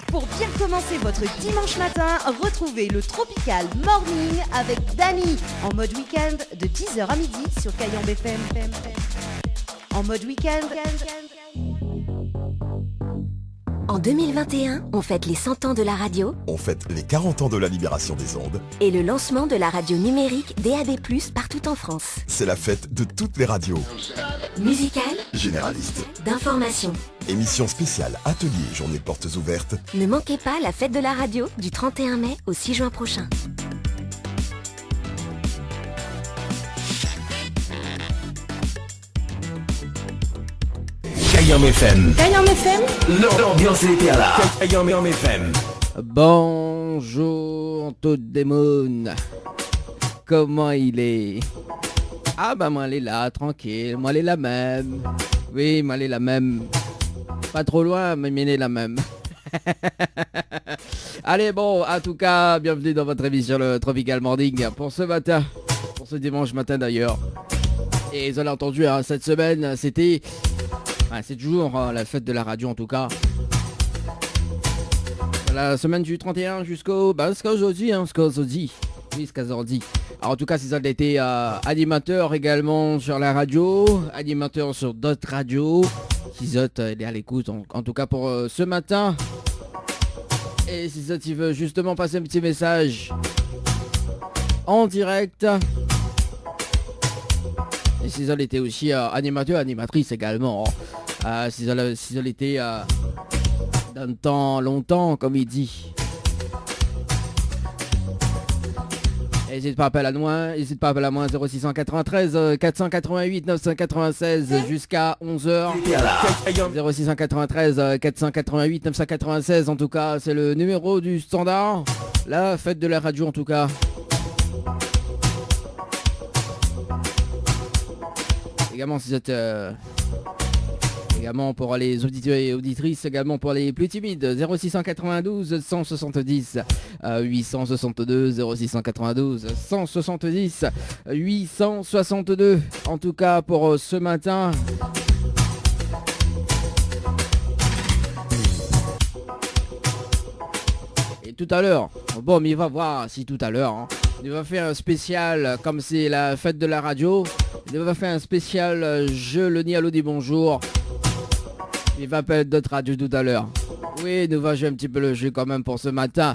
Pour bien commencer votre dimanche matin, retrouvez le Tropical Morning avec Dany en mode week-end de 10h à midi sur Kayambe FM. En mode week-end. En 2021, on fête les 100 ans de la radio. On fête les 40 ans de la libération des ondes. Et le lancement de la radio numérique DAB+, partout en France. C'est la fête de toutes les radios. Musicale, Généraliste. d'information. Émission spéciale, atelier, journée portes ouvertes. Ne manquez pas la fête de la radio du 31 mai au 6 juin prochain. Kayambe FM. Kayambe FM. L'ambiance était à la Kayambe FM. Bonjour tout le monde. Comment il est? Ah bah moi elle est là, tranquille. Moi elle est la même. Oui, moi elle est la même. Pas trop loin, mais elle est la même. Allez bon, en tout cas, bienvenue dans votre émission le Tropical Morning pour ce matin. Pour ce dimanche matin d'ailleurs. Et vous avez entendu, hein, cette semaine, c'était... c'est toujours la fête de la radio en tout cas. La semaine du 31 jusqu'au... jusqu'à aujourd'hui, hein, jusqu'à aujourd'hui. Oui, jusqu'à aujourd'hui. Alors en tout cas, c'est ça d'été animateur également sur la radio, animateur sur d'autres radios. Cisotte, il est à l'écoute en tout cas pour ce matin. Et Cisotte, il veut justement passer un petit message en direct. Et Cisotte était aussi animateur, animatrice également. Cisotte était d'un temps longtemps, comme il dit. N'hésite pas à appeler à moi, 0693 488 996 jusqu'à 11h. 0693 488 996, en tout cas, c'est le numéro du standard. La fête de la radio, en tout cas. Également, si vous êtes... également pour les auditeurs et auditrices, également pour les plus timides, 0692 170 862, 0692 170 862, en tout cas pour ce matin. Et tout à l'heure, bon mais il va voir si tout à l'heure, hein, il va faire un spécial, comme c'est la fête de la radio, il va faire un spécial jeu le nid à l'eau des bonjours. Il va appeler d'autres radios tout à l'heure. Oui, nous va jouer un petit peu le jeu quand même pour ce matin.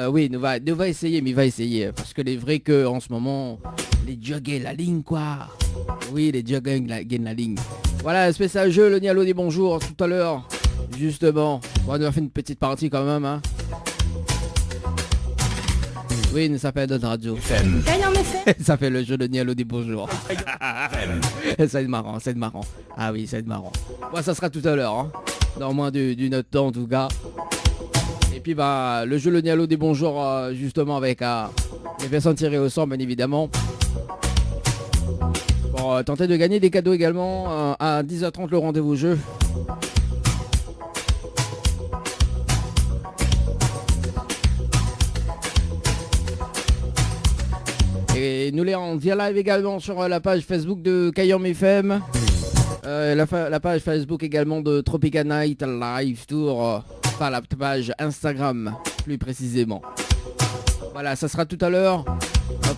Oui, nous va essayer, mais il va essayer. Parce que les vrais que en ce moment, les dieux gagnent la ligne, quoi. Oui, les dieux gagnent la ligne. Voilà, spécial jeu, le nid à l'eau des bonjours, tout à l'heure. Justement. Bon, on va faire une petite partie quand même, hein. Oui, il s'appelle d'autres radios. Ça fait le jeu de Nialo des bonjours. Ça va être marrant, ça va être marrant. Ah oui, ça va être marrant. Bon, ça sera tout à l'heure, hein. Dans moins d'une heure de temps en tout cas. Et puis le jeu le Nialo des bonjours, justement avec les personnes tirées au sort, bien évidemment. Pour tenter de gagner des cadeaux également. À 10h30 le rendez-vous jeu. Et nous les en via live également sur la page Facebook de Kayambe FM. La page Facebook également de Tropical Night Live Tour. Par la page Instagram plus précisément. Voilà, ça sera tout à l'heure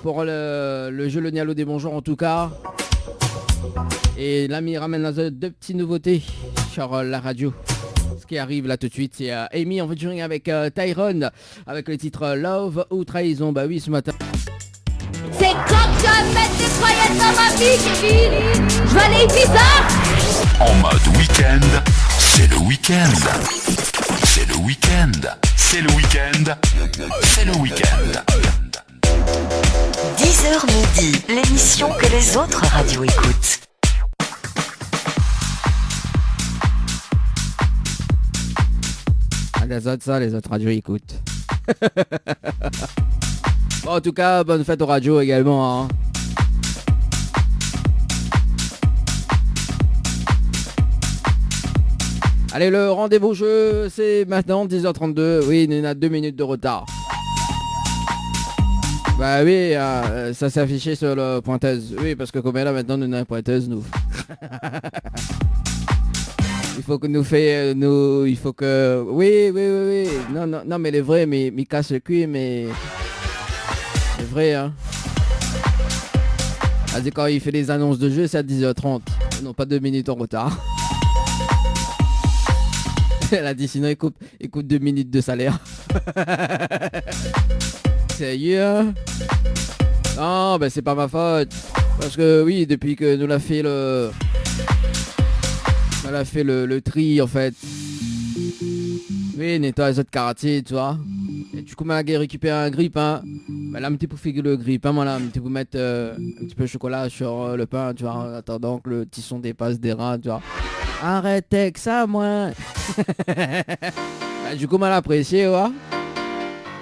pour le jeu le Nialo des bonjours en tout cas. Et l'ami ramène deux petites nouveautés sur la radio. Ce qui arrive là tout de suite, c'est Amy en featuring avec Tyrone avec le titre Love ou Trahison. Bah oui, ce matin. C'est quand tu vas mettre des croyettes dans ma vie, Kevin. Je vais aller bizarre. En mode week-end, c'est le week-end. C'est le week-end. C'est le week-end. C'est le week-end. 10h midi, l'émission que les autres radios écoutent. Les autres radios écoutent. Bon, en tout cas, bonne fête aux radios également, hein. Allez, le rendez-vous jeu, c'est maintenant 10h32. Oui, il y en a 2 minutes de retard. Bah oui, ça s'est affiché sur le pointeuse. Oui, parce que comme là maintenant, nous avons une pointeuse, nous. Il faut que nous fait, nous, il faut que, oui. Non, mais les vrais, mais il casse le cul, mais c'est vrai, hein. Vas-y, quand il fait les annonces de jeu, c'est à 10h30. Non, pas 2 minutes en retard. Elle a dit sinon il coûte 2 minutes de salaire. Sérieux, hein? Non, ben c'est pas ma faute. Parce que oui, depuis que nous l'a fait le tri en fait. Oui, nettoie les autres quartiers, tu vois. Et du coup, m'a récupéré un grip, hein. Bah là, un petit peu fait le grip, hein, voilà, un petit peu mettre un petit peu de chocolat sur le pain, tu vois, en attendant que le tisson dépasse des reins, tu vois. Arrête avec ça, moi. Bah, du coup, mal apprécié, ouais.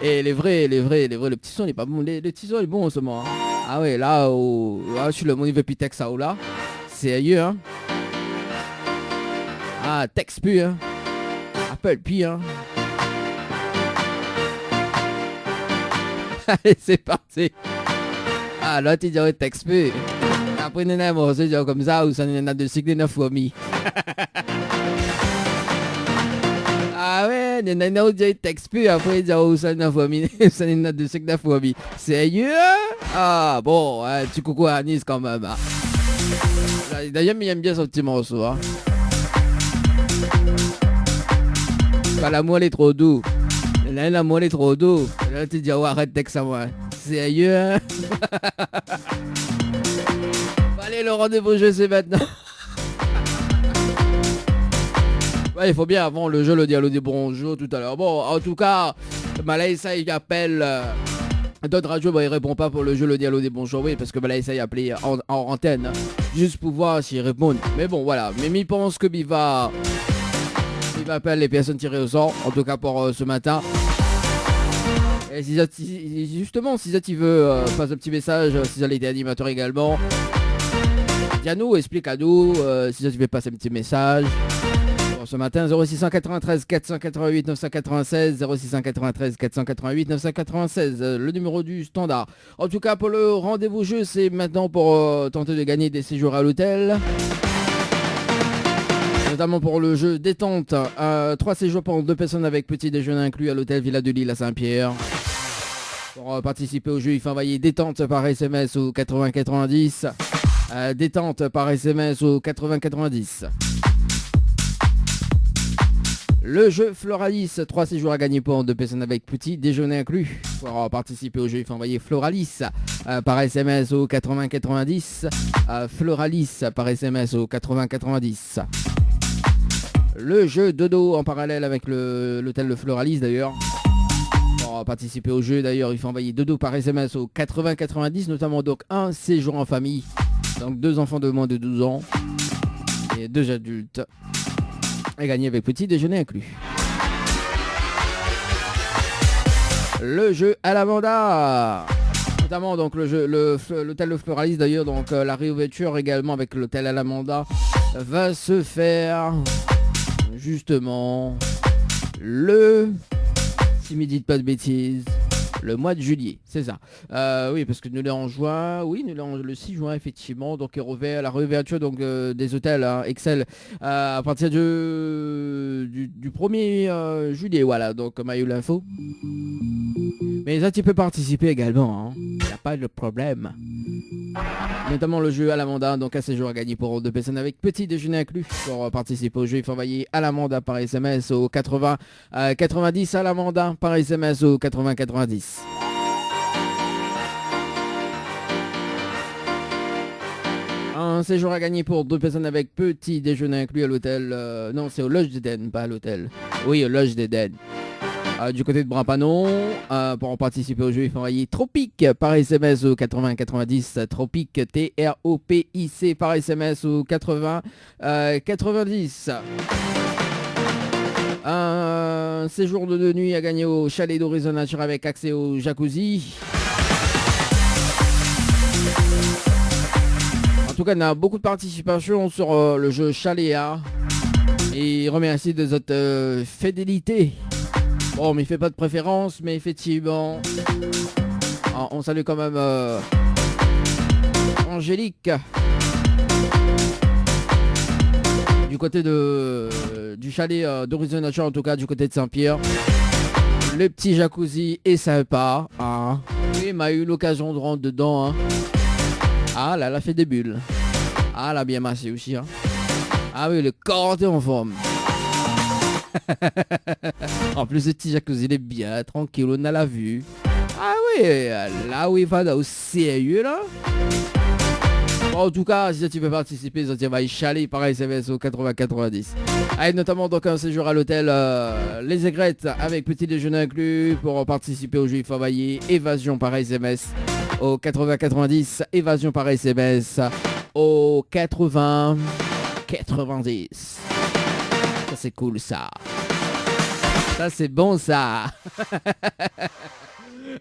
Et les vrais, le petit son, il est pas bon. Le petit son, il est bon en ce moment. Hein. Ah ouais, là, je suis le mon niveau Pitex ça ou là. Sérieux, hein. Ah, texte plus, hein. Apple puis, hein. Allez, c'est parti. Ah, là, tu dis, texte plus. Après, il y a un c'est comme ça, ou ça y en a de cycle 9 fois mi. Ah ouais, il y en a un autre qui texte plus, après, il dit, oh, ça y en a fois mi. Ça y en a de cycle 9 fois mi. Sérieux? Ah, bon, ouais, tu coucou à Nice quand même. Hein. D'ailleurs, il aime bien son petit morceau. Hein. Bah, la moelle est trop doux. Là, la moelle est trop doux. Là, tu dis, oh, arrête texte à moi. Sérieux? Hein. Allez, le rendez-vous jeu, c'est maintenant. Ouais, il faut bien avant le jeu, le dialogue des bonjours tout à l'heure. Bon, en tout cas, Malaïsa, il appelle d'autres radios, bah, il répond pas pour le jeu, le dialogue des bonjours. Oui, parce que Malaïsa, il a appelé en antenne, hein, juste pour voir s'il répond. Mais bon, voilà. Mais il pense que il va appeler les personnes tirées au sort, en tout cas pour ce matin. Et si justement, si tu veux, passe un petit message, si ça a été animateur également. Dis à nous, explique à nous si tu veux passer un petit message. Bon, ce matin, 0693 488 996, 0693 488 996, le numéro du standard. En tout cas, pour le rendez-vous jeu, c'est maintenant pour tenter de gagner des séjours à l'hôtel. Notamment pour le jeu détente, 3 séjours pour 2 personnes avec petit déjeuner inclus à l'hôtel Villa de Lille à Saint-Pierre. Pour participer au jeu, il faut envoyer détente par SMS au 8090. Détente par SMS au 8090. Le jeu Floralis, 3 séjours à gagner pour 2 personnes avec petit déjeuner inclus. Pour participer au jeu, il faut envoyer Floralis par SMS au 8090. Floralis par SMS au 8090. Le jeu Dodo en parallèle avec l'hôtel de Floralis d'ailleurs. Pour participer au jeu d'ailleurs, il faut envoyer Dodo par SMS au 8090, notamment donc un séjour en famille. Donc 2 enfants de moins de 12 ans et 2 adultes. Et gagner avec petit déjeuner inclus. Le jeu à l'Amanda. Notamment donc le jeu, l'hôtel de Floralis d'ailleurs, donc la réouverture également avec l'hôtel à l'Amanda va se faire justement si me dites pas de bêtises, le mois de juillet, c'est ça. Oui, parce que nous l'avons en juin, oui, nous l'avons le 6 juin effectivement, donc la réouverture donc des hôtels hein, Excel à partir du 1er juillet, voilà, donc comme a eu l'info. Mais ça tu peux participer également, hein. Il n'y a pas de problème. Notamment le jeu à l'Amanda, donc un séjour à gagner pour 2 personnes avec petit déjeuner inclus. Pour participer au jeu, il faut envoyer à l'Amanda par SMS au 90 à l'Amanda par SMS au 90. Un séjour à gagner pour 2 personnes avec petit déjeuner inclus à l'hôtel. Non, c'est au Loge d'Eden, pas à l'hôtel. Oui, au Loge d'Eden. Du côté de Brampanon, pour participer au jeu, il faut envoyer Tropic par SMS au 90. Tropic, TROPIC par SMS au 90. Un séjour de 2 nuits à gagner au chalet d'Horizon Nature avec accès au jacuzzi. En tout cas, on a beaucoup de participation sur le jeu Chaléa. Et remercie de votre fidélité. Bon, mais il fait pas de préférence, mais effectivement, on salue quand même Angélique. du côté du chalet d'Horizon Nature, en tout cas du côté de Saint-Pierre. Le petit jacuzzi est sympa. Hein. Oui, m'a eu l'occasion de rentrer dedans. Hein. Ah là, elle a fait des bulles. Ah, elle a bien massé aussi. Hein. Ah oui, le corps est en forme. En plus, le petit jacuzzi, il est bien tranquille, on a la vue. Ah oui, là où il va au sérieux là. Bon, en tout cas, si tu veux participer, tu vas y chaler par SMS au 8090. Avec notamment donc un séjour à l'hôtel Les Aigrettes avec petit déjeuner inclus pour participer au jeu il faut envoyer évasion par SMS au 8090, évasion par SMS au 8090. Ça c'est cool ça. Ça c'est bon ça.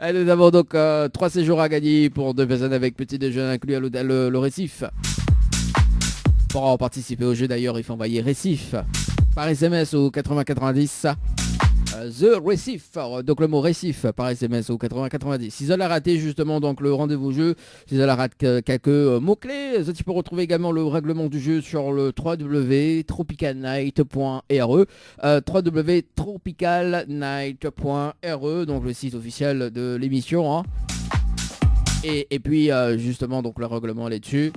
Et nous avons donc 3 séjours à gagner pour 2 personnes avec petit déjeuner inclus à l'hôtel le Récif. Pour participer au jeu d'ailleurs, il faut envoyer Récif par SMS au 8090. The Récif, donc le mot Récif par SMS au 8090. Si vous avez raté justement donc le rendez-vous jeu, si vous avez raté quelques mots-clés, tu peux retrouver également le règlement du jeu sur le www.tropicalnight.re www.tropicalnight.re, donc le site officiel de l'émission. Hein. Et puis justement donc le règlement est dessus.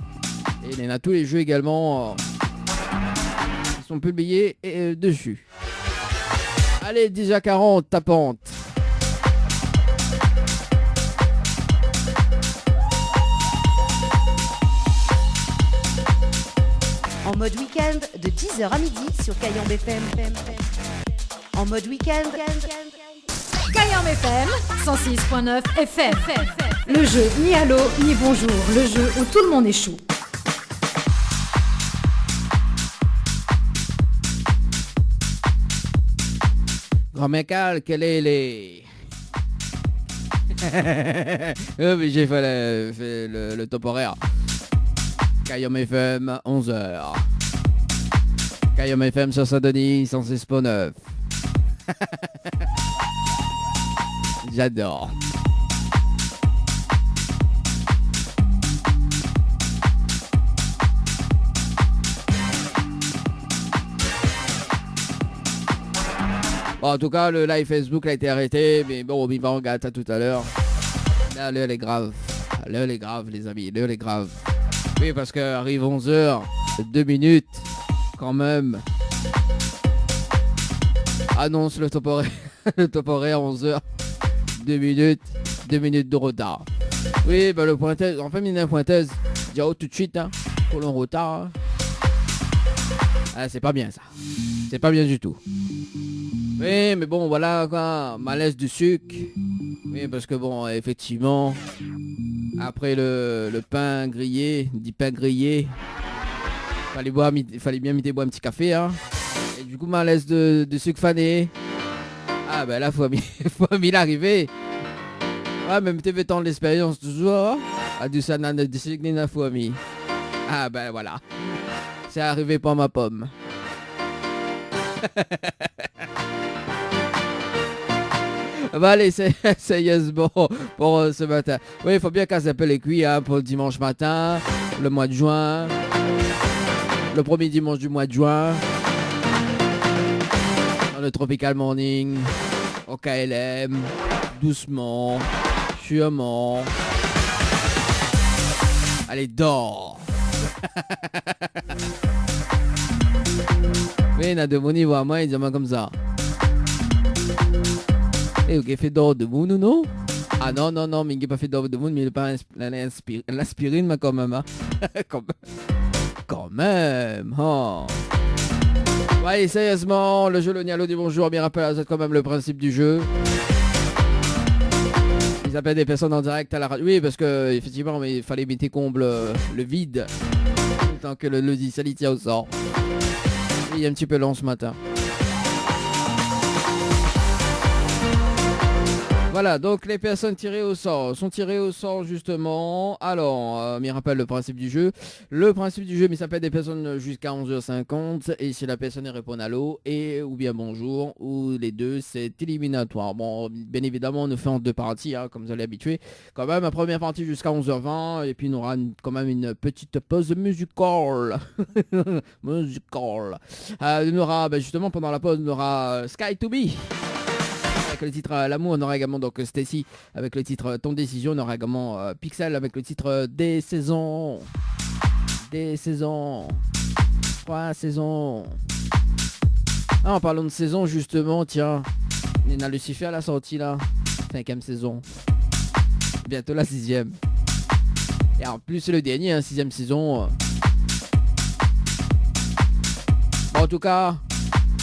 Et il y en a tous les jeux également qui sont publiés dessus. Allez, 10h40, tapante. En mode week-end de 10h à midi sur Cayambe FM. En mode week-end. Cayambe FM 106.9 FM. Le jeu ni allô ni bonjour. Le jeu où tout le monde échoue. Grand-mère Cal, quel est les... Oh, mais j'ai fait le top horaire. Cayambe FM, 11h. Cayambe FM sur Saint-Denis, 106.9. J'adore. Bon, en tout cas, le live Facebook a été arrêté, mais bon, on va en gâte à tout à l'heure. Là, l'heure est grave. L'heure est grave, les amis, l'heure est grave. Oui, parce qu'arrive 11h, 2 minutes, quand même. Annonce le top horaire, le top horaire 11h, 2 minutes de retard. Oui, bah le pointeuse, en féminin pointeuse, Diao tout de suite, hein, pour le retard. Hein. Ah, c'est pas bien ça. C'est pas bien du tout. Oui, mais bon, voilà quoi, malaise du sucre. Oui, parce que bon, effectivement, après le pain grillé, fallait bien m'aider boire un petit café, hein. Et du coup, malaise de sucre fané. Ah ben là, faut l'arrivée. Ouais, même t'es tant de l'expérience toujours. À du sanan de sucre n'a faut mis. Ah ben voilà. C'est arrivé pour ma pomme. Bah allez, c'est yes bon pour ce matin. Oui, il faut bien qu'elle s'appelle les cuits hein, pour le dimanche matin, le mois de juin, le premier dimanche du mois de juin, dans le Tropical Morning, au KLM, doucement, sûrement. Allez, dors. Oui, il y a de mon niveau à moi, il dit comme ça. Et ok, fait d'or de moon ou non? Ah non, mais il n'a pas fait d'or de moon, mais il n'a pas l'aspirine, mais quand même, hein. quand même, oh. Ouais, sérieusement, le jeu le Nialo dit bonjour, bien rappelle, c'est quand même le principe du jeu. Ils appellent des personnes en direct à la radio. Oui, parce que effectivement, il fallait mettre comble le vide. Tant que le dit Salitia au sort. Il est un petit peu lent ce matin. Voilà, donc les personnes tirées au sort sont tirées au sort justement. Alors, m'y rappelle le principe du jeu. Le principe du jeu, il s'appelle des personnes jusqu'à 11h50. Et si la personne répond allô et ou bien bonjour, ou les deux, c'est éliminatoire. Bon, bien évidemment, on nous fait en deux parties, hein, comme vous allez habituer. Quand même, la première partie jusqu'à 11h20. Et puis, on aura quand même une petite pause musicale. Musical. On aura, justement, pendant la pause, on aura Sky to Be. Avec le titre L'amour, on aura également donc Stacy avec le titre Ton décision, on aura également Pixel avec le titre Des saisons. 3 saisons. Ah, en parlant de saison justement, tiens, Nina Lucifer l'a sorti là, 5e saison. Bientôt la 6e. Et en plus c'est le dernier, hein, 6e saison. Bon, en tout cas,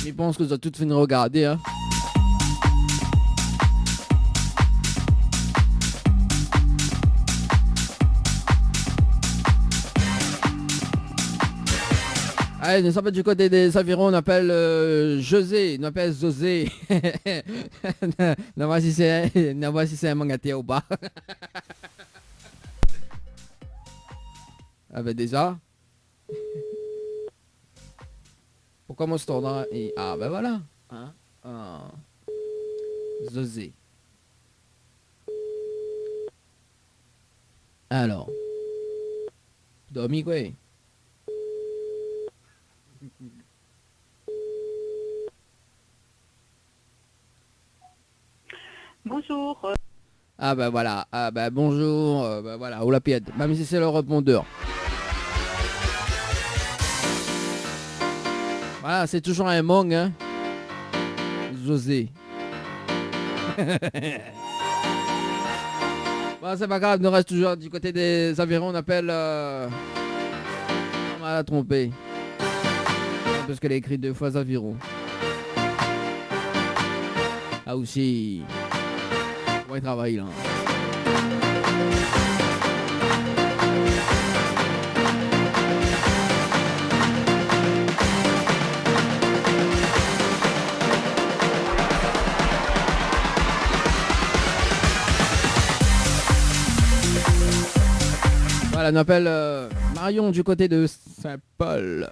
je pense que vous avez toutes fini de regarder, hein. Allez, nous sommes du côté des Avirons, on appelle José, on appelle José. On va si c'est un mangaté ou pas. Ah ben déjà. Pourquoi mon standard et... Ah ben voilà. Hein? Ah. José. Alors. Dormi quoi? Bonjour. Ah bah voilà, ah bah bonjour, bah voilà, ou la pièce, même si c'est le répondeur. Voilà, c'est toujours un mong, hein. José. Bon, c'est pas grave, nous reste toujours du côté des Avirons, on appelle... On m'a trompé. Parce qu'elle a écrit 2 fois Aviron. Ah aussi... On va travailler là. Voilà, on appelle Marion du côté de Saint-Paul.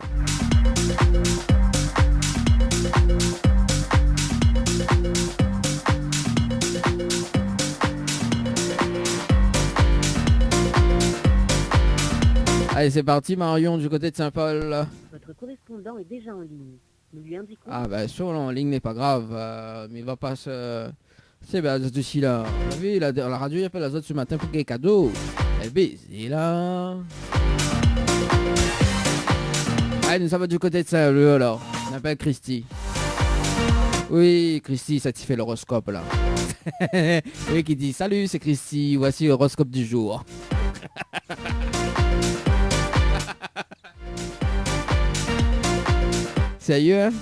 Allez, c'est parti, Marion, du côté de Saint-Paul. Votre correspondant est déjà en ligne. Nous lui indiquons... Ah, bah, sur en ligne n'est pas grave, mais il va pas se... C'est bien, c'est aussi là. Vous avez vu, la radio, il appelle la zone ce matin pour qu'il y ait cadeau. Elle baise, là. Allez, nous sommes du côté de Saint-Leu, alors. On appelle Christy. Oui, Christy, ça t'y fait l'horoscope, là. Oui, qui dit, salut, c'est Christy, voici l'horoscope du jour. Sérieux, hein?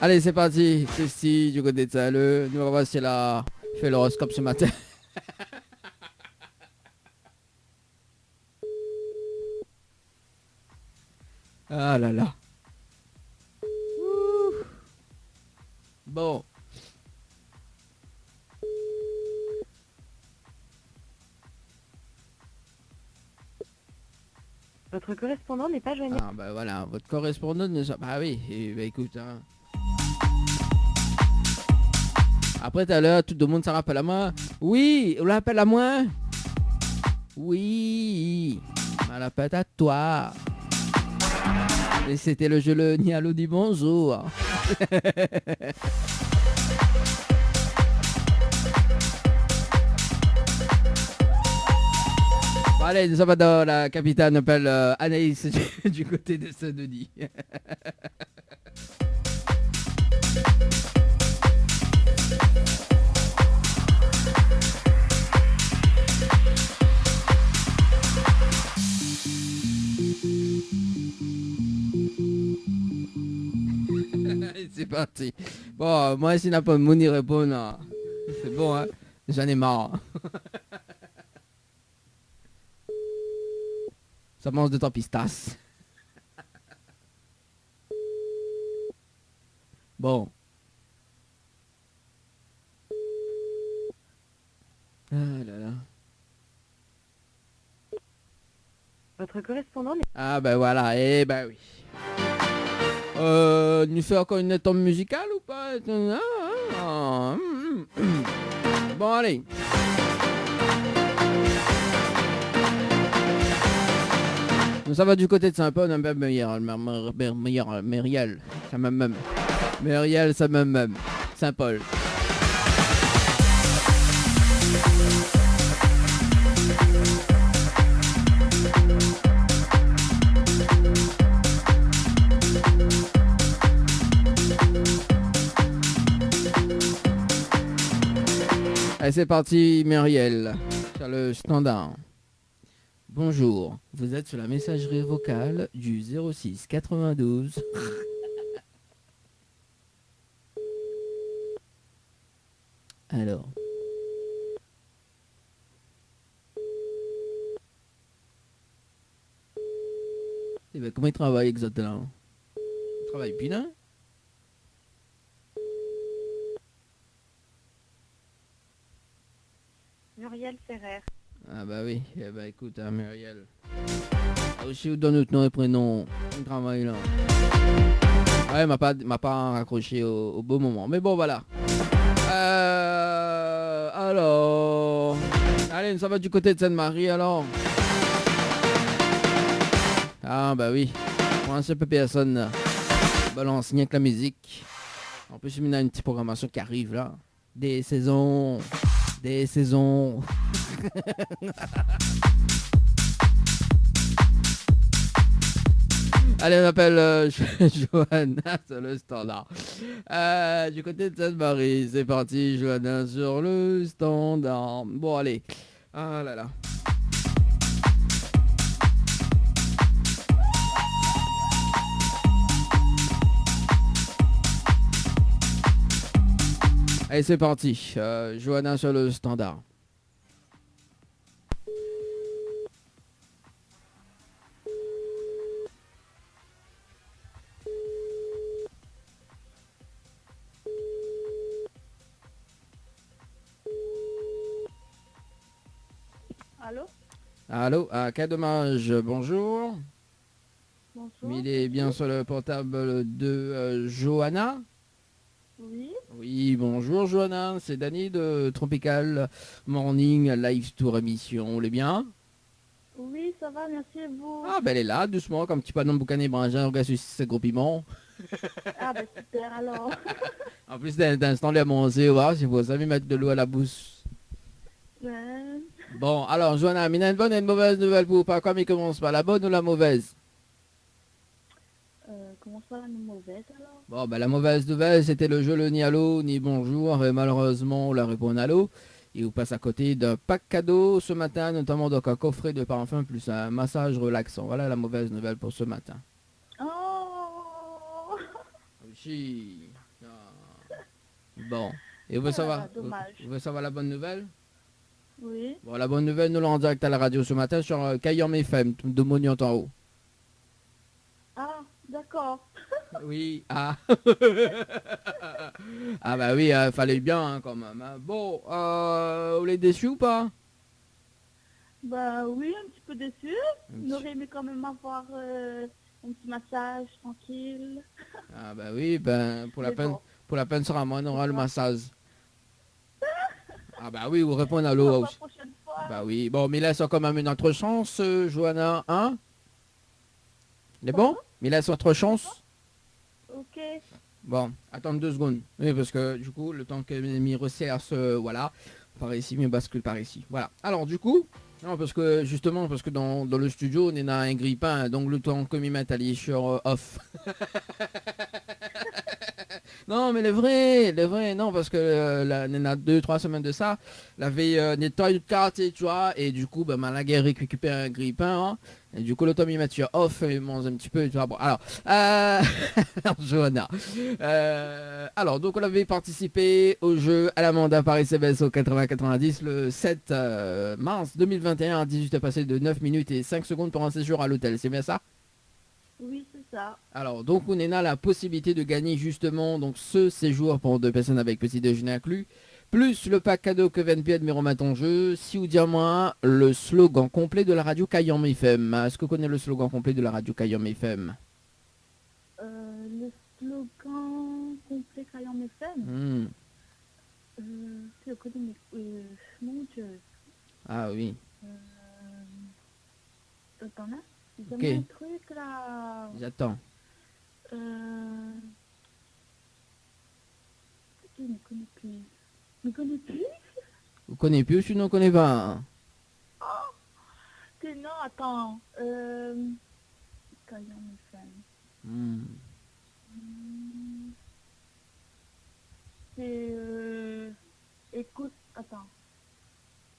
Allez, c'est parti. Christy, du côté de Saint-Leu. Nous, on va voir si elle a fait l'horoscope ce matin. Ah là là. Bon. Votre correspondant n'est pas joignable. Ah bah voilà, votre correspondant ne... Bah oui, bah écoute, hein. Après tout à l'heure, tout le monde s'en rappelle à moi. Oui, on l'appelle à moi. Oui, on l'appelle à toi. Et c'était le jeu le Nialo dit bonjour. Bon, allez, nous sommes dans la capitale, on appelle Anaïs du côté de Saint-Denis. C'est parti. Bon, moi, si n'a pas de monde, il répond. C'est bon, hein. J'en ai marre. Ça mange de ton pistache. Bon. Ah là là. Votre correspondant n'est Ah ben voilà, eh ben oui. Nous fait encore une tombe musicale ou pas? Bon allez. Ça va du côté de Saint-Paul, un peu Mériel. Ça m'aime. Mériel, ça m'aime. Saint-Paul. Allez, c'est parti, Mériel, sur le standard. Bonjour, vous êtes sur la messagerie vocale du 06 92. Alors. Eh ben, comment il travaille exactement? Il travaille plus, non? Muriel Ferrer. Ah bah oui, eh bah écoute, hein, Muriel. Aussi, vous donne notre nom et prénom. On travaille là. Ouais, m'a pas raccroché au beau moment. Mais bon, voilà. Alors... Allez, ça va du côté de Sainte-Marie, alors. Ah bah oui. Pour un seul peu personne, là. Balance rien que la musique. En plus, il y a une petite programmation qui arrive, là. Des saisons... Allez, on appelle Johanna sur le standard. Du côté de Sainte-Marie, c'est parti, Johanna sur le standard. Bon, allez. Ah là là. Allez, c'est parti. Johanna sur le standard. Allô? Allô, quel dommage, bonjour. Bonsoir. Il est bien sur le portable de Johanna. Oui. Oui, bonjour Johanna, c'est Dany de Tropical Morning Live Tour émission, vous allez bien? Oui, ça va, merci et vous. Ah ben elle est là, doucement, comme petit panneau boucané brangin, regarde sur ce gros piment. Ah ben super alors. En plus d'instant les manger, voir si vous savez mettre de l'eau à la bouche. Ouais. Bon, alors Johanna, il y a une bonne et une mauvaise nouvelle pour vous, par quoi il commence par la bonne ou la mauvaise? Comment ça, la mauvaise alors? Bon, ben la mauvaise nouvelle, c'était le jeu le ni allô ni bonjour, et malheureusement on la répond allô. Il vous passe à côté d'un pack cadeau ce matin, notamment donc un coffret de parfum plus un massage relaxant. Voilà la mauvaise nouvelle pour ce matin. Oh. Oui. Bon. Et vous voulez savoir, dommage. vous voulez savoir la bonne nouvelle? Oui. Bon, la bonne nouvelle, nous l'avons en direct à la radio ce matin sur Cayenne FM, de Mognon en haut. Ah, d'accord. Oui, ah. Ah bah oui, fallait bien hein, quand même. Hein. Bon, vous l'êtes déçu ou pas? Bah oui, un petit peu déçu. On aurait aimé quand même avoir un petit massage tranquille. Ah bah oui, ben pour la peine sera moins, on aura le massage. Ah bah oui, vous répondez à l'eau aussi. Bah oui, bon, mais laisse quand même une autre chance, Johanna, hein? Il est bon? Mais laisse autre chance. Ok. Bon, attends 2 secondes. Oui, parce que du coup, le temps que mes resserre voilà, par ici, mais bascule par ici. Voilà. Alors du coup, non, parce que justement, parce que dans le studio, on est dans un grippin, donc le temps que m'y mette aller sur off. Non, mais les vrais, non, parce que il y a 2-3 semaines de ça, elle avait nettoyé le quartier, tu vois, et du coup, ma la guerre récupère un grille-pain, hein, et du coup, le Tommy Mathieu off, il mange un petit peu, tu vois. Bon, alors, Johanna. Alors, donc, on avait participé au jeu à l'amende par SMS au 80-90 le 7 mars 2021 à 18h passé de 9 minutes et 5 secondes pour un séjour à l'hôtel, c'est bien ça? Oui, c'est ça. Alors, donc, on a la possibilité de gagner justement donc ce séjour pour 2 personnes avec petit déjeuner inclus, plus le pack cadeau que VNP admet remettre en jeu, si ou dire moins le slogan complet de la radio Kayam FM. Est-ce que vous connaissez le slogan complet de la radio Kayam FM? Le slogan complet Kayam FM. Je connais, mais mon Dieu. Ah oui. Attends, là. Ok. Un truc là. J'attends. Je ne connais plus. Je ne connais plus. Vous connaissez plus ou tu n'en connais pas? Non, attends. Kayam FM. C'est... Écoute, attends.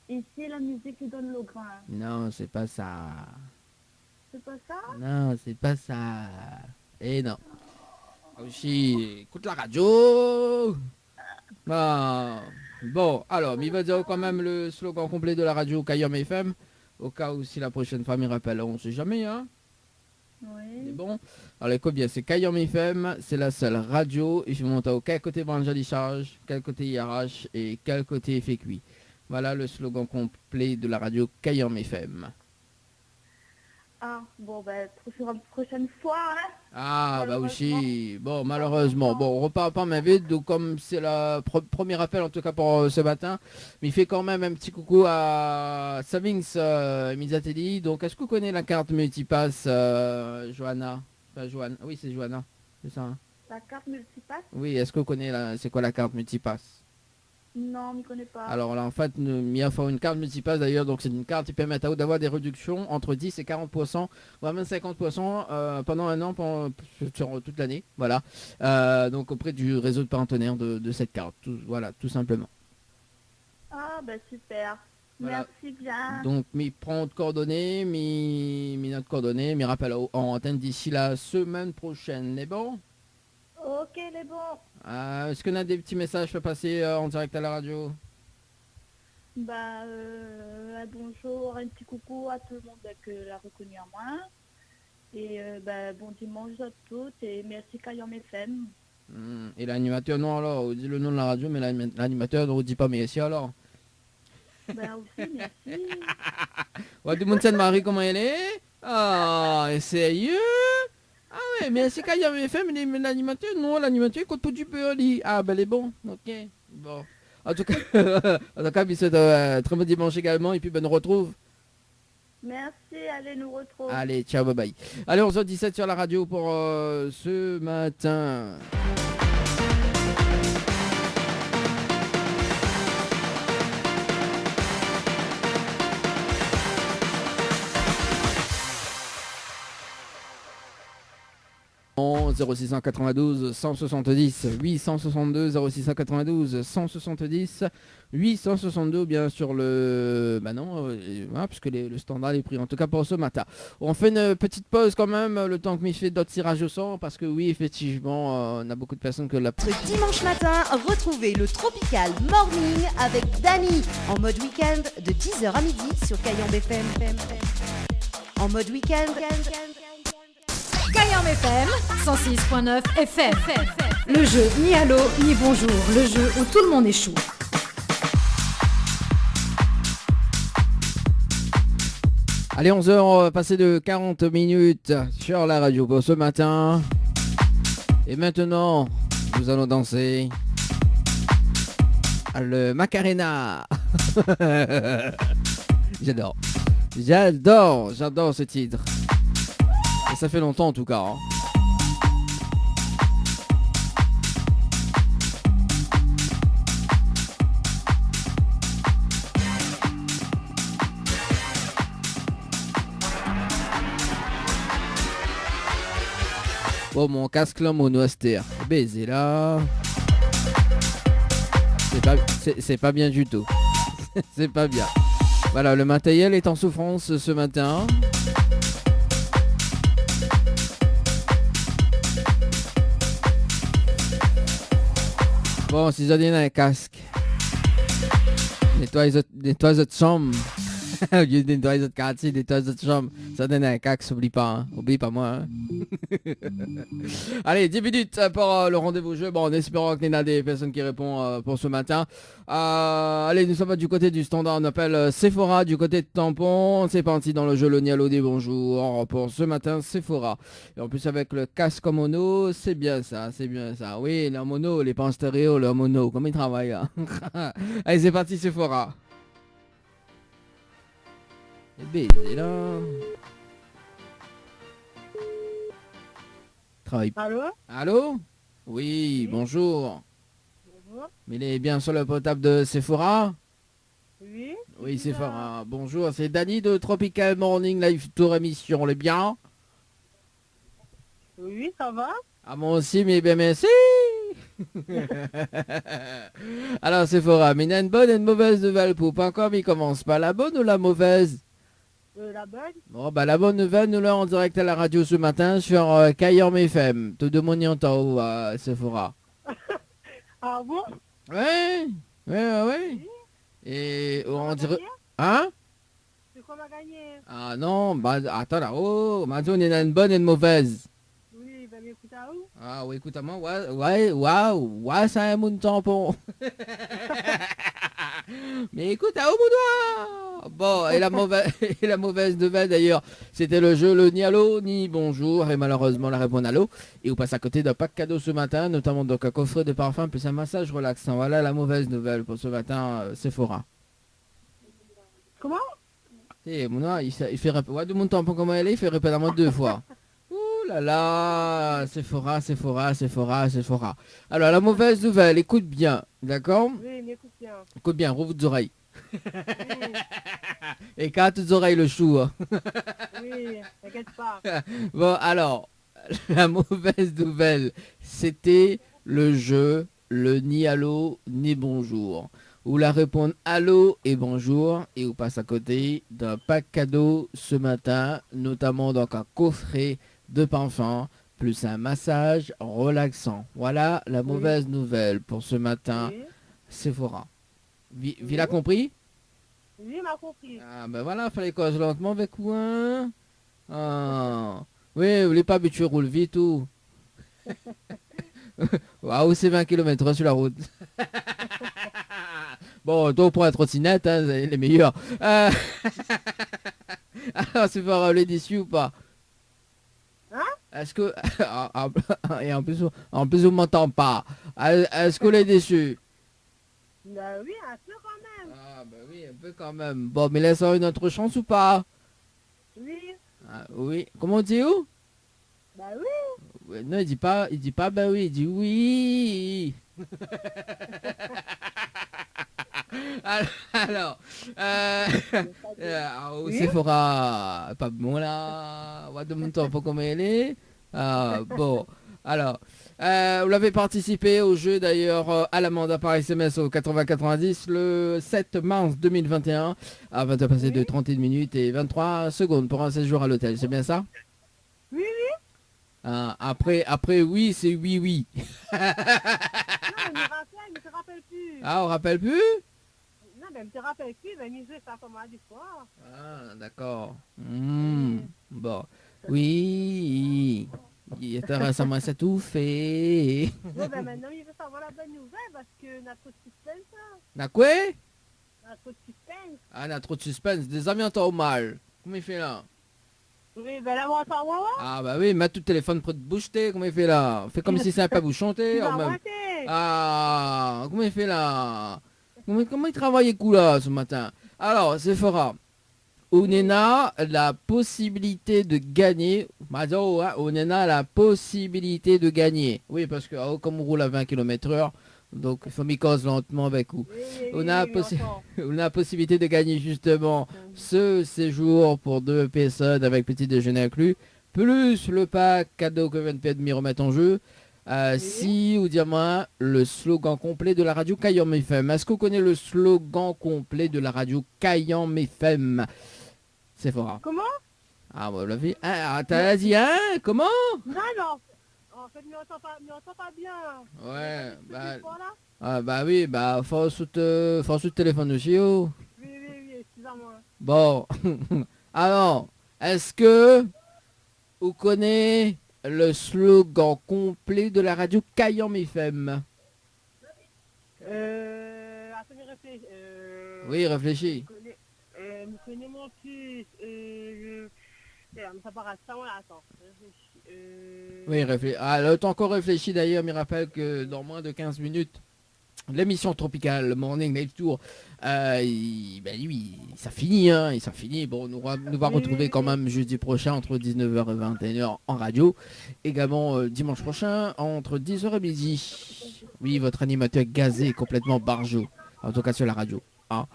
Et c'est la musique qui donne le grain. Non, c'est pas ça. C'est pas ça? Non, c'est pas ça. Et non. Aussi, écoute la radio. Ah. Bon, alors, mais il va dire quand même le slogan complet de la radio Kayam FM. Au cas où si la prochaine fois m'y rappelle, on sait jamais, hein. Oui. C'est bon. Alors écoute bien, c'est Kayam FM, c'est la seule radio. Il faut monter au quel côté Evangélie Charge, quel côté IRH et quel côté Effet Cuit. Voilà le slogan complet de la radio Kayam FM. Ah, bon, ben, pour une prochaine fois, hein. Ah, bah aussi. Bon, malheureusement. Bon, on repart pas mais vite. Donc, comme c'est le premier appel, en tout cas pour ce matin, mais il fait quand même un petit coucou à Savings Mizatelli. Donc, est-ce que vous connaissez la carte Multipass, Johanna? Enfin, Johanna. Oui, c'est Johanna. C'est ça, hein? La carte Multipass? Oui, est-ce que vous connaissez c'est quoi la carte Multipass? Non, je ne connais pas. Alors là, en fait, il y a une carte Multipass d'ailleurs, donc c'est une carte qui permet à vous d'avoir des réductions entre 10 et 40%, voire même 50% pendant un an, sur toute l'année. Voilà. Donc auprès du réseau de partenaires de cette carte. Voilà, tout simplement. Ah, ben super. Voilà. Merci bien. Donc, prends de coordonnées, notes coordonnées, rappel en antenne d'ici la semaine prochaine. C'est bon? Ok, les bons. Est-ce qu'on a des petits messages à passer en direct à la radio? Bah, un bonjour, un petit coucou à tout le monde que l'a reconnu à moi. Et bah, bon dimanche à toutes et merci Kayam FM. Et l'animateur, non alors, on dit le nom de la radio, mais l'animateur ne vous dit pas merci alors. Bah aussi, merci. Ouais, tout le monde sait de Marie comment elle est. Ah, sérieux? Ah ouais, mais c'est Kayam FM, mais l'animateur, non, l'animateur, il compte pour du peu, lui. Ah, ben, elle est bon, ok. Bon. En tout cas, je souhaite très bon dimanche également, et puis ben, on retrouve. Merci, allez, nous retrouver. Allez, ciao, bye bye. Allez, 11h17 sur la radio pour ce matin. En 0692 170 862 0692 170 862 bien sur le puisque le standard est pris en tout cas pour ce matin. On fait une petite pause quand même le temps que m'y fait d'autres tirages au sort parce que oui effectivement on a beaucoup de personnes que la Ce dimanche matin, retrouvez le Tropical Morning avec Dani en mode week-end de 10h à midi sur Kayam FM. En mode week-end. Kayam FM 106.9 FM. Le jeu ni allô ni bonjour, le jeu où tout le monde échoue. Allez, 11h passé de 40 minutes sur la radio pour ce matin. Et maintenant, nous allons danser le Macarena. J'adore ce titre. Et ça fait longtemps en tout cas. Hein. Bon, mon casque là, mon austère. Baiser là. C'est pas bien du tout. C'est pas bien. Voilà, le matériel est en souffrance ce matin. Bon, si vous avez un casque, nettoie les autres chambres. Au lieu de nettoyer les autres quartiers, nettoie les autres chambres. Ça donne un casque, oublie pas. Hein. Oublie pas moi. Hein. Allez, 10 minutes pour le rendez-vous jeu. Bon, en espérant qu'il y en a des personnes qui répondent pour ce matin. Allez, nous sommes du côté du standard. On appelle Sephora du côté de Tampon. C'est parti dans le jeu Le Nialo des bonjours. Pour ce matin, Sephora. Et en plus, avec le casque en mono, c'est bien ça. C'est bien ça. Oui, la mono, les pas en stéréo, le mono. Comment ils travaillent là. Allez, c'est parti, Sephora. Et baiser là. Travaille. Allô? Allô? Oui, bonjour. Bonjour. Mais il est bien sur le portable de Sephora? Oui. Oui, Sephora. Bonjour, c'est Dany de Tropical Morning Live Tour émission. On est bien? Oui, ça va? Ah, moi aussi, mais bien merci. Alors, Sephora, mais il y a une bonne et une mauvaise nouvelle pour pas encore, mais il commence pas. La bonne ou la mauvaise? La bonne? Bon, bah la bonne nouvelle, nous l'avons en direct à la radio ce matin sur Kayam FM. Tout le monde y entend, Sephora. Ah bon? Ouais. Oui. Et on dirait... gagné? Hein? C'est quoi m'a gagné? Ah non, bah attends là-haut. Maintenant, on a une bonne et une mauvaise. Oui, ben m'écoute à où? Ah oui, écoute à moi. Ouais, c'est un monde tampon. Mais écoute à où, mon doigt? Bon, et la mauvaise nouvelle d'ailleurs, c'était le jeu le ni allô ni bonjour. Et malheureusement, la réponse allô. Et on passe à côté d'un pack cadeau ce matin, notamment donc un coffret de parfum plus un massage relaxant. Voilà la mauvaise nouvelle pour ce matin, Sephora. Comment? Et mon doigt, il fait répéter. Ouais, de mon tampon comment elle est, il fait répéter la mode 2 fois. Ouh là là, Sephora. Alors la mauvaise nouvelle, écoute bien, d'accord? Oui, m'écoute bien. Écoute bien, rouvre vos oreilles. Oui, Et quand tes oreilles le chou. Hein. oui, t'inquiète pas. Bon, alors, la mauvaise nouvelle, c'était le jeu, le ni allô, ni bonjour. Où la répondre allô et bonjour, et on passe à côté d'un pack cadeau ce matin, notamment donc un coffret de parfum, plus un massage relaxant. Voilà la mauvaise nouvelle pour ce matin, Oui, Sephora. Villa compris? oui, m'a compris. Ah ben voilà, fallait cause lentement avec vous, hein. Ah. Oui, vous voulez pas habituer roule vite ou. Waouh, c'est 20 km sur la route. Bon, toi pour la trottinette, hein, c'est les meilleurs. Alors, c'est pas les déçus ou pas? Hein? Est-ce que... Et en plus vous m'entendez pas. Est-ce que les déçus? Bah oui, un peu quand même. Ah bah oui, un peu quand même. Bon, mais laisse-moi une autre chance ou pas? Oui, Ah, oui. Comment on dit où? bah oui. Ouais, non, il dit pas bah oui, il dit oui. Alors, Oui. Sephora, pas bon là, on va de mon temps pour comment elle est. Bon, alors, vous l'avez participé au jeu d'ailleurs à l'amende par SMS au 8090 le 7 mars 2021 avant de passer de 31 minutes et 23 secondes pour un séjour à l'hôtel, c'est bien ça? Oui, oui. Après oui, c'est oui. Non, il me rappelle, il me rappelle plus. Ah, on rappelle plus? Non, ben, il me rappelle plus, ben, il jouait ça comme à du soir. Ah, d'accord. Bon. Oui. Il est récemment ça tout fait. Bon, ben, maintenant, il veut savoir la bonne nouvelle parce que n'a trop de suspense, hein. N'a quoi? N'a trop de suspense. Ah, n'a trop de suspense. Des amis entendent mal. Comment il fait là? Oui, ben, là, on va savoir. Ah, bah oui, mets tout le téléphone près de bouche. Comment il fait là? Fait comme si c'est un peu vous chanter. Il va en même. rater. Ah, comment il fait là? Comment il travaille coup là ce matin? Alors, Sephora. On a la possibilité de gagner. On a la possibilité de gagner. Oui, parce que comme on roule à 20 km/h, donc il faut m'y cause lentement avec vous. Oui, On a la possibilité de gagner justement ce séjour pour 2 personnes avec petit déjeuner inclus plus le pack cadeau que VNP de m'y remettre en jeu. Si ou dis-moi le slogan complet de la radio Kayam FM. Est-ce qu'on connaît le slogan complet de la radio Kayam FM? C'est fort. Comment? Ah, vous l'avez. Ah, t'as dit, hein? Comment? Non. En fait, mais on entend pas bien. Ouais, bah. Voilà. Ah, bah oui, bah, faut sous le téléphone aussi, oh. Oui, excusez-moi. Bon. Alors, est-ce que vous connaissez le slogan complet de la radio Kayam FM? Attendez, réfléchis. Oui, réfléchis. Je connais mon fils. Ça part à ça, voilà, attends. Oui, réfléchis. Ah, le temps qu'on réfléchit d'ailleurs, me rappelle que dans moins de 15 minutes, l'émission tropicale Morning Live Tour, oui, ça finit, hein, et ça finit. Bon, nous va retrouver quand même jeudi prochain entre 19h et 21h en radio. Également dimanche prochain entre 10h et midi. Oui, votre animateur gazé complètement barjot, en tout cas sur la radio. Hein.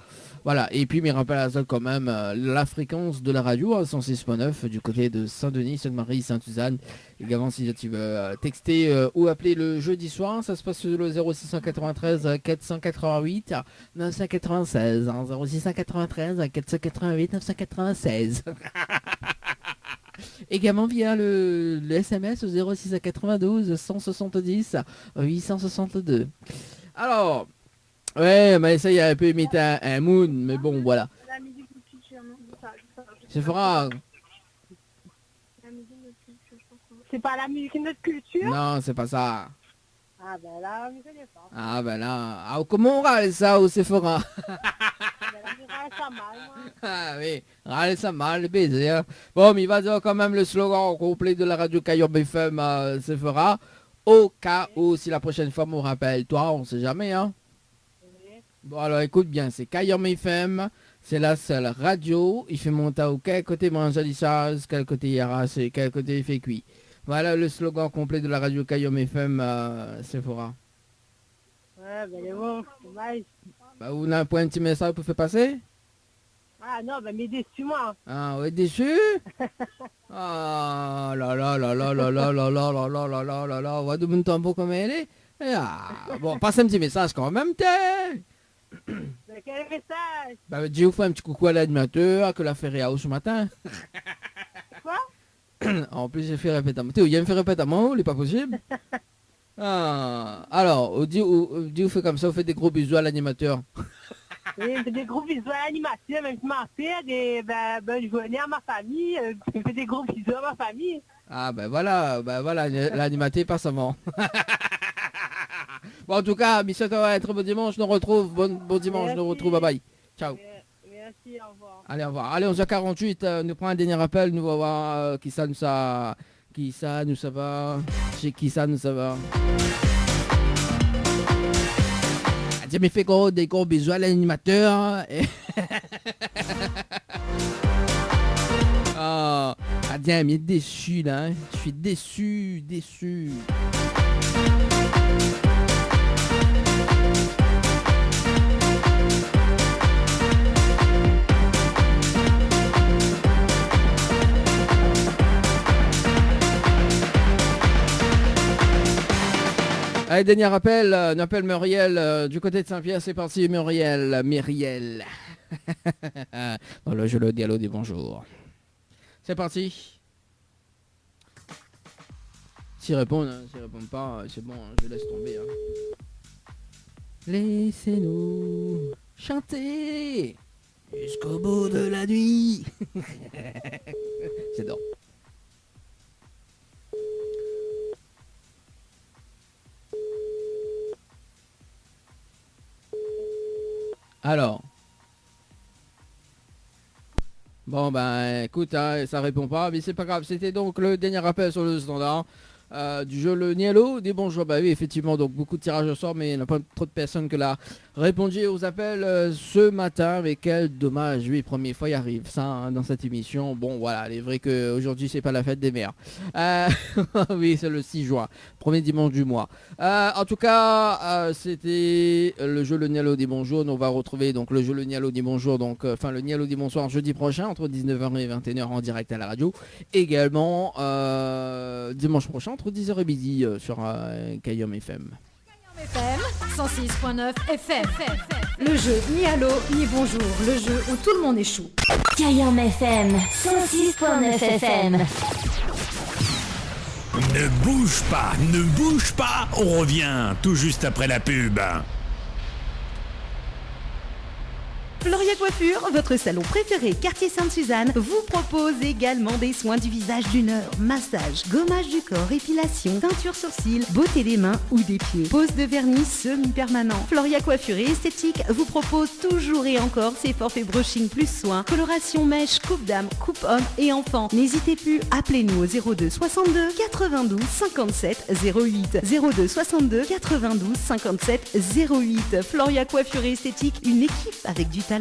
Voilà, et puis me rappelle à ça quand même la fréquence de la radio à 106.9 du côté de Saint-Denis, Sainte-Marie, Sainte-Suzanne. Également si tu veux texter ou appeler le jeudi soir, ça se passe sur le 0693 488 996. 0693 488 996. Également via le SMS au 0692 170 862. Alors... Ouais, mais ça, il a un peu imité un Moon, mais bon, voilà. La musique de culture, non? C'est fera. C'est pas la musique de notre culture? Non, c'est pas ça. Ah ben là, on ne connaît pas. Ah ben là, comment on râle ça au Sephora? Ça mal, moi. Ah oui, râle ça mal, baiser. Hein. Bon, mais il va dire quand même le slogan complet de la radio Kayam FM à Sephora. Au cas où, si la prochaine fois, on rappelle, toi, on sait jamais, hein. Bon alors écoute bien, c'est Kayam FM, c'est la seule radio, il fait monter au quel côté Manjalissaz, quel côté Yaras et quel côté il fait cuit. Voilà le slogan complet de la radio Kayam FM Sephora. Ouais, ben bon, dommage. Bah vous n'avez pas un petit message pour faire passer? Ah non, ben mais déçu-moi. Ah ouais, déçu? Ah là là là là là là là là là là là là là là, on va demander un peu comme elle est. Ah, bon, passe un petit message quand même, t'es. Quel message? Bah dis-vous un petit coucou à l'animateur que la fait réa ce matin. Quoi? En plus j'ai fait répéter à moi. Théo, il y a me fait répéter à moi, il est pas possible. Ah, alors, vous fait comme ça, vous faites des gros bisous à l'animateur. Oui, des gros bisous à l'animateur, même si ma fille, et bonne journée à ma famille, je fais des gros bisous à ma famille. Ah ben voilà, l'animateur passe avant. Bon en tout cas, Michel, très bon dimanche, nous retrouve, bon dimanche, Merci. nous retrouve, bye bye. Ciao. Merci, au revoir. Allez, au revoir. Allez, 11h48, nous prenons un dernier appel, nous va voir qui ça nous va. Chez qui ça nous va. J'ai me fait des gros bisous à l'animateur. Ah, tiens, mais déçu là, hein. Je suis déçu. Allez, dernier appel, on appelle Muriel du côté de Saint-Pierre, c'est parti Muriel. Dans le jeu le dialogue des bonjours. C'est parti. S'ils répondent, hein, s'ils répondent pas, c'est bon, hein, je laisse tomber. Hein. Laissez-nous chanter jusqu'au bout de la nuit. J'adore. Alors. Bon ben écoute, hein, ça répond pas, mais c'est pas grave. C'était donc le dernier appel sur le standard. du jeu Le Nialo des bonjours. Bah oui, effectivement, donc beaucoup de tirages au sort, mais il n'y a pas trop de personnes que là répondu aux appels ce matin. Mais quel dommage, oui, première fois il arrive ça hein, dans cette émission. Bon voilà, il est vrai qu'aujourd'hui c'est pas la fête des mères. Oui, c'est le 6 juin, premier dimanche du mois. En tout cas, c'était le jeu Le Nialo des bonjours. On va retrouver donc le jeu Le Nialo des bonjours, donc le Nialo des bonsoirs jeudi prochain entre 19h et 21h en direct à la radio. Également dimanche prochain entre 10h et midi sur Kayom FM. FM 106.9 FM. Le jeu ni allô ni bonjour, le jeu où tout le monde est chou. Kayom FM 106.9 FM. Ne bouge pas, on revient tout juste après la pub. Floria Coiffure, votre salon préféré quartier Sainte-Suzanne, vous propose également des soins du visage d'une heure, massage, gommage du corps, épilation, teinture sourcils, beauté des mains ou des pieds, pose de vernis semi-permanent. Floria Coiffure et Esthétique vous propose toujours et encore ses forfaits brushing plus soins, coloration mèche, coupe dame, coupe homme et enfant. N'hésitez plus, appelez-nous au 02 62 92 57 08. 02 62 92 57 08. Floria Coiffure et Esthétique, une équipe avec du talent.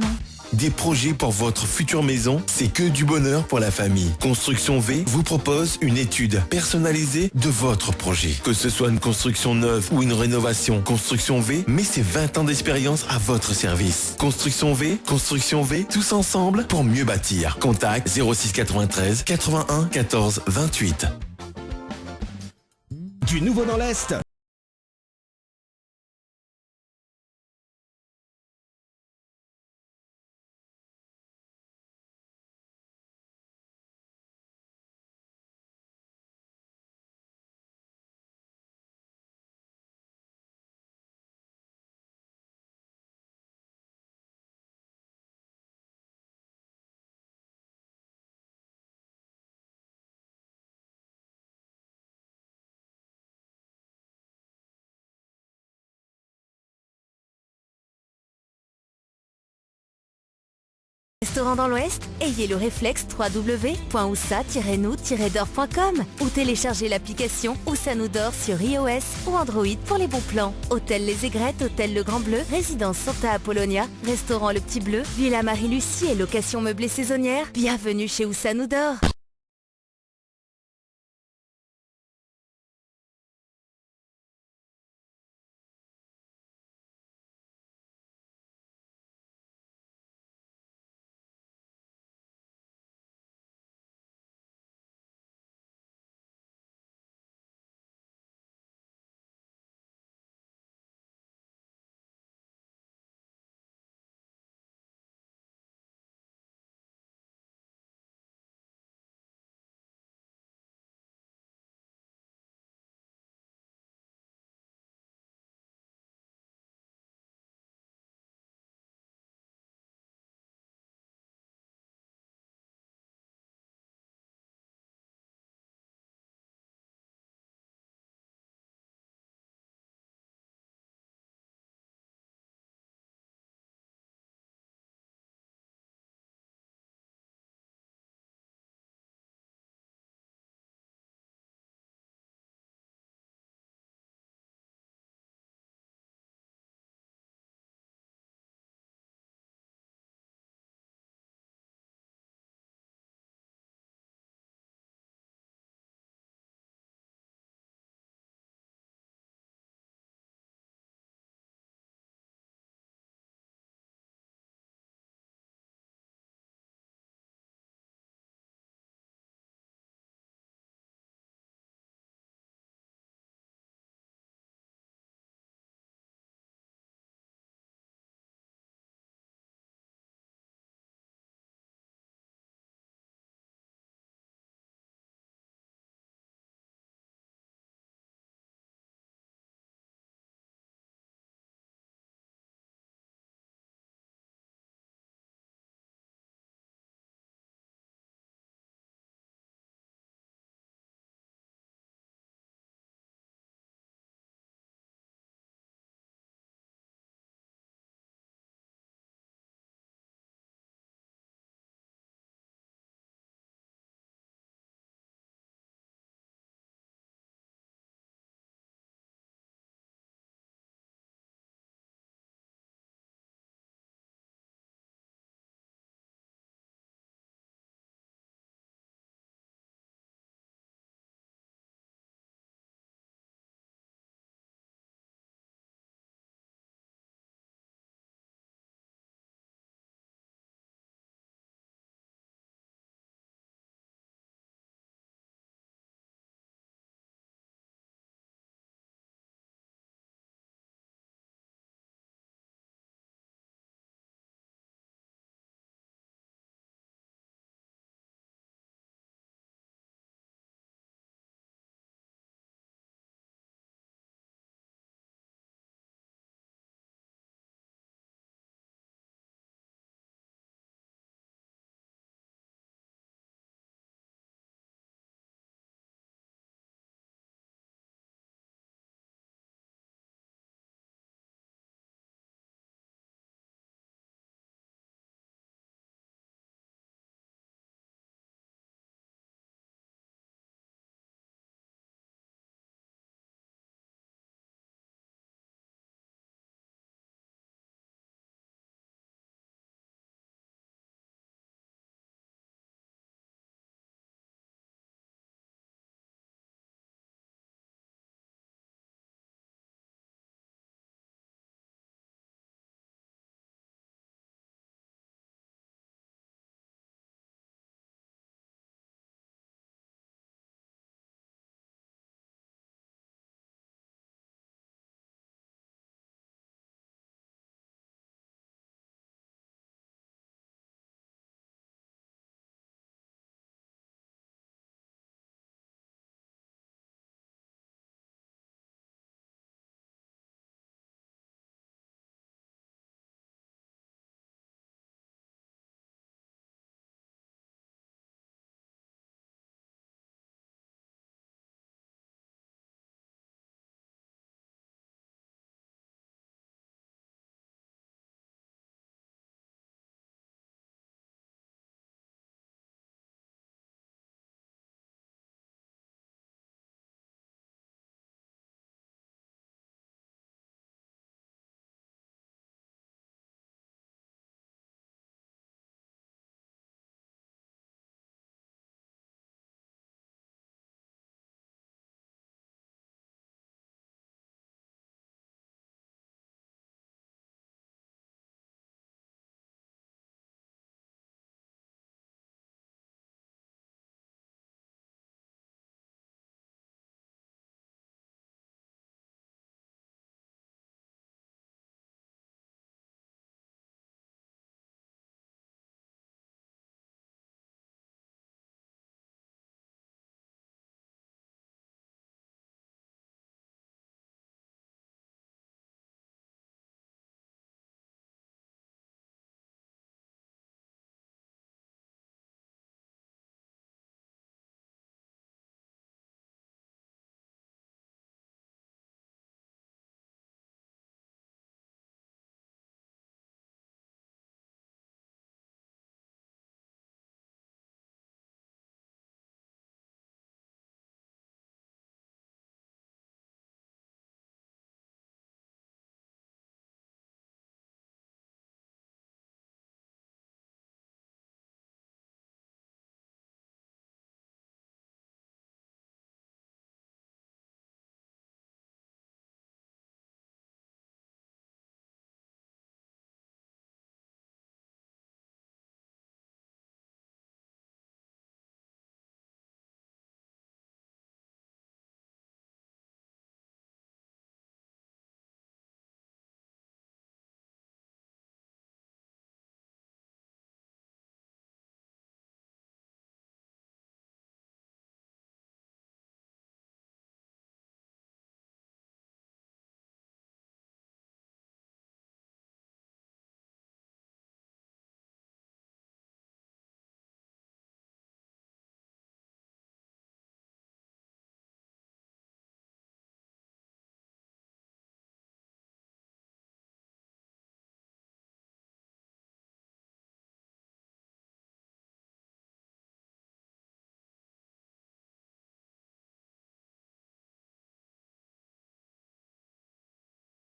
Des projets pour votre future maison, c'est que du bonheur pour la famille. Construction V vous propose une étude personnalisée de votre projet. Que ce soit une construction neuve ou une rénovation, Construction V met ses 20 ans d'expérience à votre service. Construction V, tous ensemble pour mieux bâtir. Contact 06 93 81 14 28. Du nouveau dans l'Est. Restaurant dans l'Ouest, ayez le réflexe www.oussa-nous-d'or.com ou téléchargez l'application Oussa Nous d'Or sur iOS ou Android pour les bons plans. Hôtel Les Aigrettes, Hôtel Le Grand Bleu, Résidence Santa Apollonia, Restaurant Le Petit Bleu, Villa Marie-Lucie et location meublée saisonnière. Bienvenue chez Oussa Nous d'Or.